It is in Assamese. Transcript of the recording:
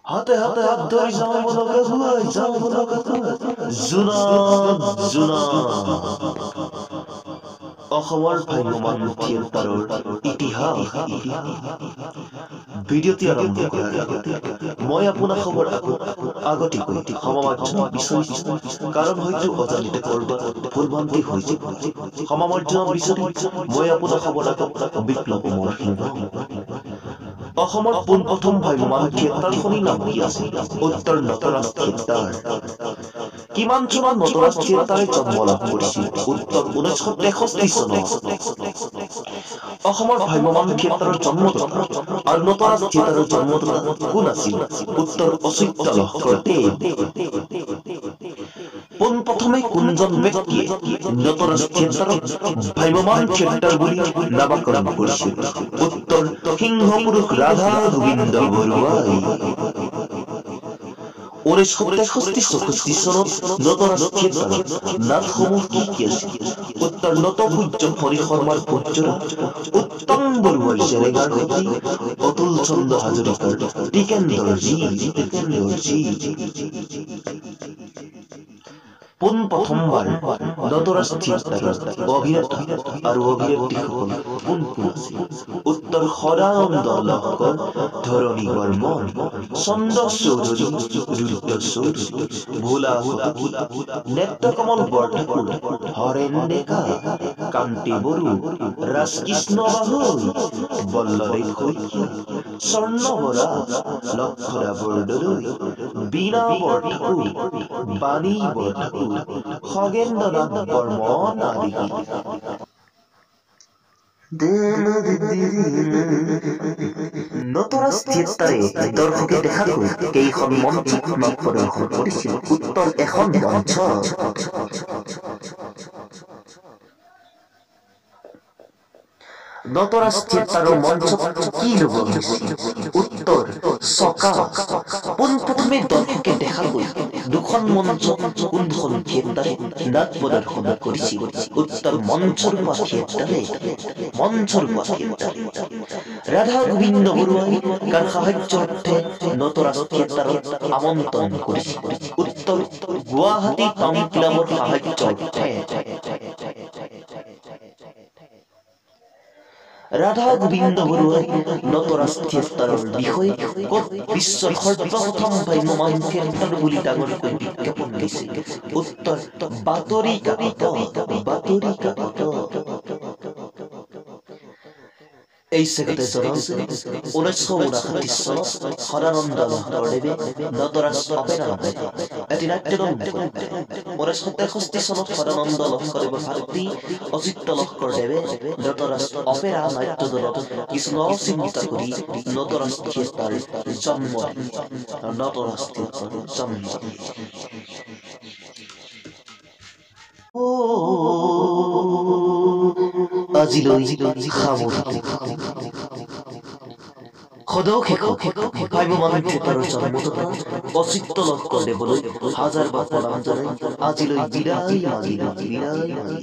হাতে হাতে হাত ধৰি যাওঁ লগা গুৱাই যাওঁ লগা জোনা জোনা অসমৰ ভ্ৰাম্যমাণ থিয়েটাৰৰ ইতিহাস ভিডিঅ'টি আৰম্ভ কৰাৰ আগতে মই আপোনালোকৰ আগতীয়াকৈ সমামাৰ্জনা বিচাৰিছো কাৰণ হয়তো অজানিতে কৰবাত ভুলভ্ৰান্তি হৈ যাব সমামাৰ্জনা বিচাৰি মই আপোনালোকৰ আগত বিপ্লৱ অসমৰ পোনপ্ৰথম ভ্ৰাম্যমাণ থিয়েটাৰখনৰ নাম কি আছিল উত্তৰ নটৰাজ থিয়েটাৰ কিমান চনত নটৰাজ থিয়েটাৰে জন্ম লাভ কৰিছিল উত্তৰ 1963 চনত অসমৰ ভ্ৰাম্যমাণ থিয়েটাৰৰ জন্মদাতা আৰু নটৰাজ থিয়েটাৰৰ জন্মদাতা কোন আছিল উত্তৰ অচ্যুত লহকৰদেৱ পোনপ্ৰথমে কোনজন ব্যক্তিয়ে নটৰাজ থিয়েটাৰক ভ্ৰাম্যমাণ থিয়েটাৰ বুলি নামকৰণ কৰিছিল উত্তৰ সিংহপুৰুষ ৰাধা গোবিন্দ বৰুৱাই 1963 চনত নটৰাজ থিয়েটাৰত নাটসমূহ কি আছিল উত্তৰ নটভূৰ্য হৰি শৰ্মাৰ পুত্ৰ উত্তম বৰুৱাৰ জেৰেগাৰ সৈতে অতুল চন্দ্ৰ হাজৰিকাৰ টিকেন্দ্ৰজী পোনপ্ৰথমবাৰ নটৰাজ থিয়েটাৰৰ অভিনেতা আৰু অভিনেত্ৰীসকল কোন কোন আছিল উত্তৰ সদানন্দ লহকৰ ধৰণী বৰ্মন চন্দ্ৰ চৌধুৰী ৰুদ্ৰ চৌধুৰী ভোলা নেত্ৰকমল বৰঠাকুৰ হৰেণ ডেকা কান্তি বড়ো ৰাজকৃষ্ণ বাহুল বল্লদেৱ শইকীয়া স্বৰ্ণ বৰা লক্ষদা বৰদলৈ বীণা বৰঠাকুৰ বাণী বৰঠাকুৰ খগেন্দ্ৰনাথ বৰ্মন আদি নটৰাজ থিয়েটাৰে দৰ্শকে দেখাকৈ কেইখন মঞ্চত নাট প্ৰদৰ্শন কৰিছিল উত্তৰ এখন মঞ্চ নটৰাজ থিয়েটাৰৰ মঞ্চত কি লগোৱা হৈছিল উত্তৰ চকা পোনপ্ৰথমে দৰ্শকে দেখাকৈ দুখন মঞ্চত কোনখন থিয়েটাৰে নাট প্ৰদৰ্শন কৰিছিল উত্তৰ মঞ্চৰূপা থিয়েটাৰে ৰাধা গোবিন্দ বৰুৱাই কাৰ সাহায্যাৰ্থে নটৰাজ থিয়েটাৰত আমন্ত্ৰণ কৰিছিল উত্তৰ গুৱাহাটী টাউন ক্লাবৰ সাহায্যাৰ্থে ৰাধা গোবিন্দ বৰুৱাই নটৰাজ থিয়েটাৰৰ বিষয়ে ক'ত বিশ্বৰ সৰ্বপ্ৰথম ভ্ৰাম্যমাণ থিয়েটাৰ বুলি ডাঙৰকৈ বিজ্ঞাপন দিছিল উত্তৰ বাতৰি কাকতত এই চেগতে জনাইছিল 1959 চনত সদানন্দ লহকৰদেৱে নটৰাজ অপেৰা নামে এটি নাট্যদল মুকলি কৰে 1963 চনত সদানন্দ লহকৰদেৱৰ ভাতৃ অচ্যুত লহকৰদেৱে নটৰাজ অপেৰা নাট্যদলত কিছু নচিন্তা কৰি নটৰাজ থিয়েটাৰ জন্ম আজিলৈ সদৌ শেষক ভ্ৰাম্যমাণ থিয়েটাৰৰ জন্মদাতা অচ্যুত লহকৰদেৱলৈ হাজাৰ বাৰ প্ৰণাম জনাই আজিলৈ বিদায় মাগিলোঁ